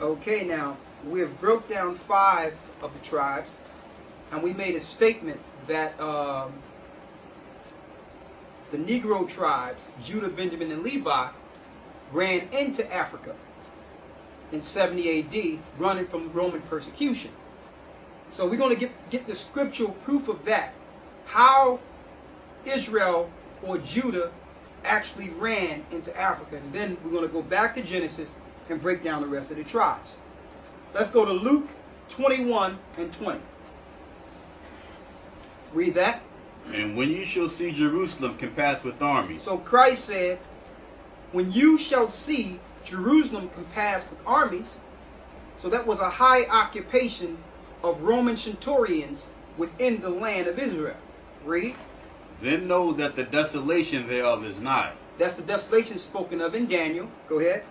Okay, now we have broke down 5 of the tribes, and we made a statement that the Negro tribes, Judah, Benjamin, and Levi, ran into Africa in 70 AD, running from Roman persecution. So we're going to get the scriptural proof of that, how Israel or Judah actually ran into Africa. And then we're going to go back to Genesis and break down the rest of the tribes. Let's go to Luke 21 and 20. Read that. And when you shall see Jerusalem compassed with armies. So Christ said, when you shall see Jerusalem compassed with armies, so that was a high occupation of Roman centurions within the land of Israel. Read. Then know that the desolation thereof is nigh. That's the desolation spoken of in Daniel. Go ahead.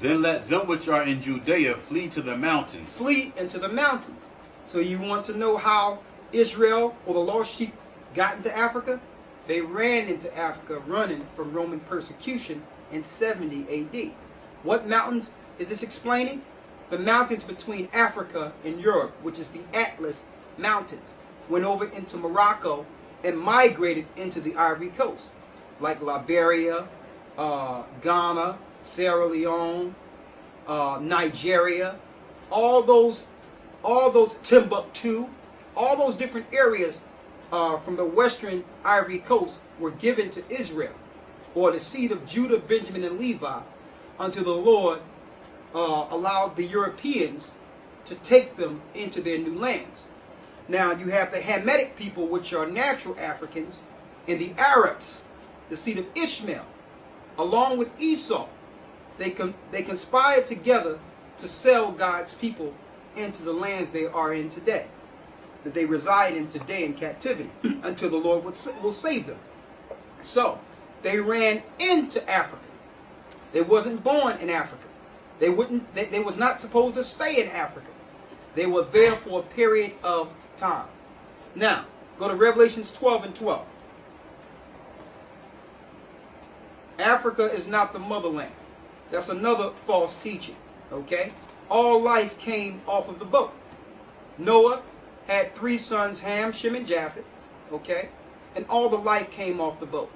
Then let them which are in Judea flee to the mountains. Flee into the mountains. So you want to know how Israel or the lost sheep got into Africa? They ran into Africa running from Roman persecution in 70 AD. What mountains is this explaining? The mountains between Africa and Europe, which is the Atlas Mountains, went over into Morocco and migrated into the Ivory Coast, like Liberia, Ghana, Sierra Leone, Nigeria, all those Timbuktu, all those different areas from the western Ivory Coast were given to Israel, or the seed of Judah, Benjamin, and Levi, until the Lord allowed the Europeans to take them into their new lands. Now you have the Hamitic people, which are natural Africans, and the Arabs, the seed of Ishmael, along with Esau. They conspired together to sell God's people into the lands they are in today, that they reside in today in captivity, until the Lord will save them. So they ran into Africa. They wasn't born in Africa. They was not supposed to stay in Africa. They were there for a period of time. Now, go to Revelations 12 and 12. Africa is not the motherland. That's another false teaching. Okay? All life came off of the boat. Noah had 3 sons, Ham, Shem, and Japheth. Okay? And all the life came off the boat.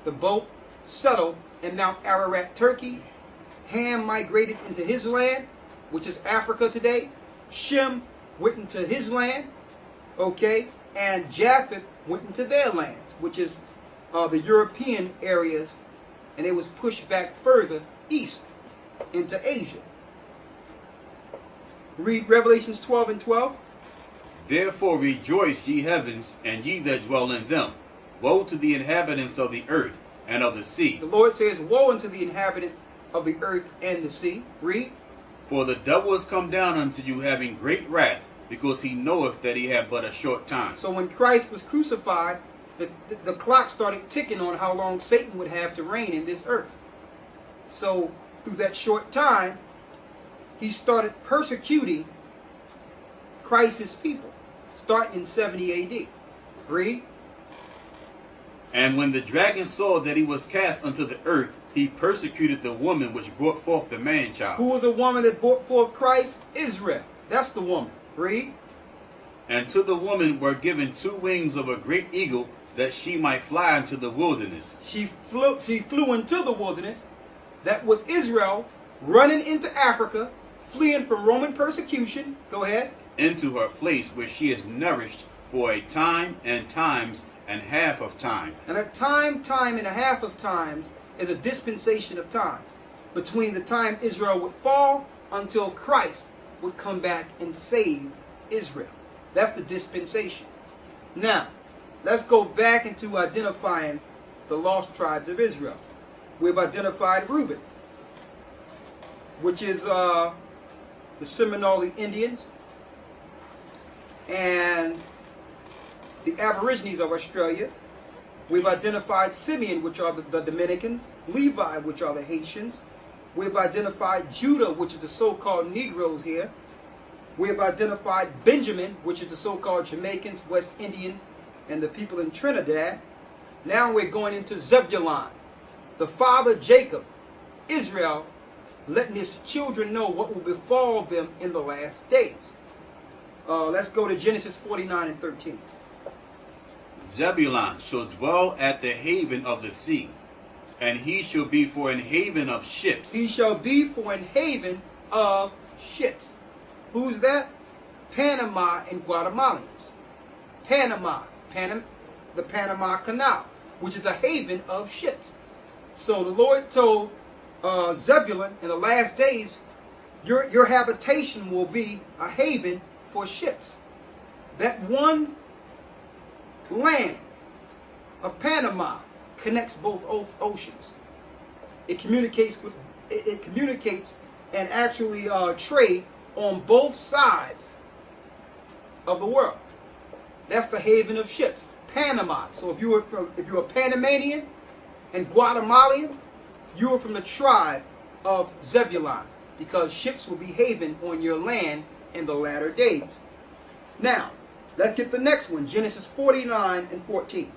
The boat settled in Mount Ararat, Turkey. Ham migrated into his land, which is Africa today. Shem went into his land, okay, and Japheth went into their lands, which is the European areas, and it was pushed back further east into Asia. Read Revelations 12 and 12. Therefore rejoice, ye heavens, and ye that dwell in them. Woe to the inhabitants of the earth and of the sea. The Lord says, woe unto the inhabitants of the earth and the sea. Read. For the devil is come down unto you, having great wrath, because he knoweth that he hath but a short time. So when Christ was crucified, the clock started ticking on how long Satan would have to reign in this earth. So through that short time, he started persecuting Christ's people, starting in 70 AD. Read. And when the dragon saw that he was cast unto the earth, he persecuted the woman which brought forth the man-child. Who was the woman that brought forth Christ? Israel. That's the woman. Read. And to the woman were given 2 wings of a great eagle, that she might fly into the wilderness. She flew into the wilderness. That was Israel running into Africa, fleeing from Roman persecution. Go ahead. Into her place where she is nourished for a time and times and half of time. And a time and a half of times is a dispensation of time between the time Israel would fall until Christ would come back and save Israel. That's the dispensation. Now, let's go back into identifying the lost tribes of Israel. We've identified Reuben, which is the Seminole Indians and the Aborigines of Australia. We've identified Simeon, which are the Dominicans, Levi, which are the Haitians. We've identified Judah, which is the so-called Negroes here. We have identified Benjamin, which is the so-called Jamaicans, West Indian, and the people in Trinidad. Now we're going into Zebulun, the father Jacob, Israel, letting his children know what will befall them in the last days. Let's go to Genesis 49 and 13. Zebulun shall dwell at the haven of the sea, and he shall be for an haven of ships. He shall be for an haven of ships. Who's that? Panama and Guatemalans. Panama, the Panama Canal, which is a haven of ships. So the Lord told Zebulun, in the last days, your habitation will be a haven for ships. That one land of Panama connects both oceans. It communicates and actually trade on both sides of the world. That's the haven of ships, Panama. So if you're a Panamanian and Guatemalan, you are from the tribe of Zebulun, because ships will be haven on your land in the latter days. Now, let's get the next one, Genesis 49 and 14.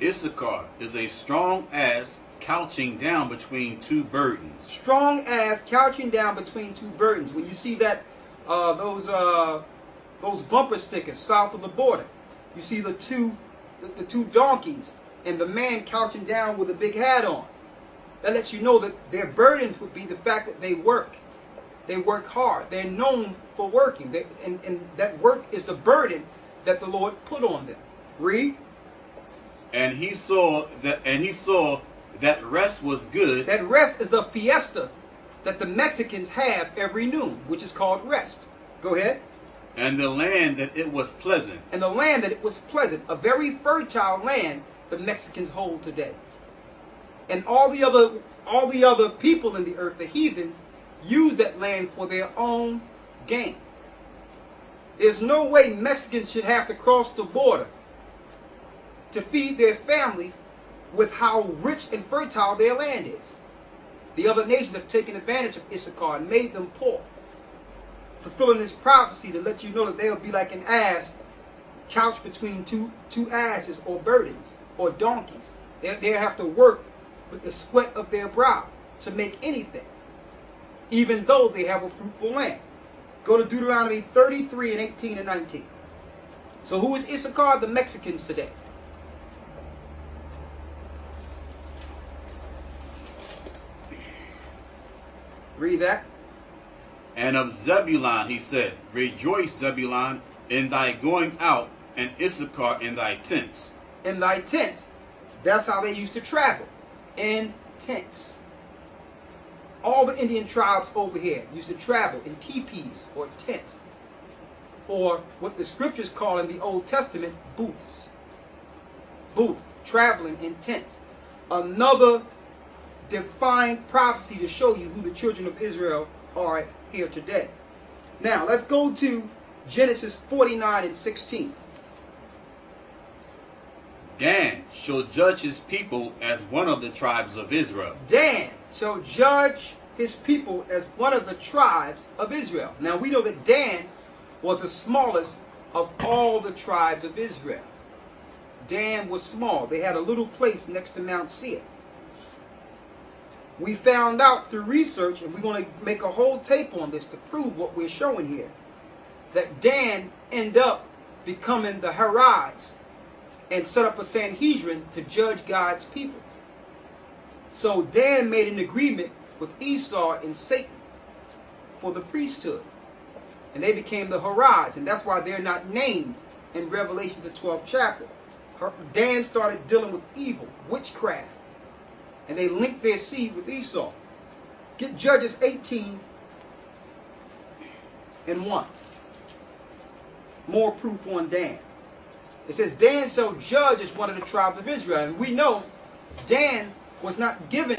Issachar is a strong ass couching down between two burdens. Strong ass couching down between two burdens. When you see that those bumper stickers south of the border, you see the two donkeys and the man couching down with a big hat on. That lets you know that their burdens would be the fact that they work. They work hard. They're known for working. And that work is the burden that the Lord put on them. Read. And he saw that rest was good. That rest is the fiesta that the Mexicans have every noon, which is called rest. Go ahead. And the land that it was pleasant. And the land that it was pleasant. A very fertile land the Mexicans hold today. And all the other people in the earth, the heathens, use that land for their own gain. There's no way Mexicans should have to cross the border to feed their family with how rich and fertile their land is. The other nations have taken advantage of Issachar and made them poor, fulfilling this prophecy to let you know that they'll be like an ass couched between two asses or burdens or donkeys. They'll have to work with the sweat of their brow to make anything, even though they have a fruitful land. Go to Deuteronomy 33 and 18 and 19. So who is Issachar? The Mexicans today. Read that. And of Zebulun he said, Rejoice, Zebulun, in thy going out, and Issachar in thy tents. In thy tents. That's how they used to travel. In tents. All the Indian tribes over here used to travel in teepees or tents, or what the scriptures call in the Old Testament booths. Booth, traveling in tents. Another defined prophecy to show you who the children of Israel are here today. Now let's go to Genesis 49 and 16. Dan shall judge his people as one of the tribes of Israel. Dan shall judge his people as one of the tribes of Israel. Now we know that Dan was the smallest of all the tribes of Israel. Dan was small. They had a little place next to Mount Seir. We found out through research, and we're going to make a whole tape on this to prove what we're showing here, that Dan ended up becoming the Harites and set up a Sanhedrin to judge God's people. So Dan made an agreement with Esau and Satan for the priesthood. And they became the Harites, and that's why they're not named in Revelation, the 12th chapter. Dan started dealing with evil, witchcraft, and they linked their seed with Esau. Get Judges 18 and 1. More proof on Dan. It says Dan shall judge as one of the tribes of Israel. And we know Dan was not given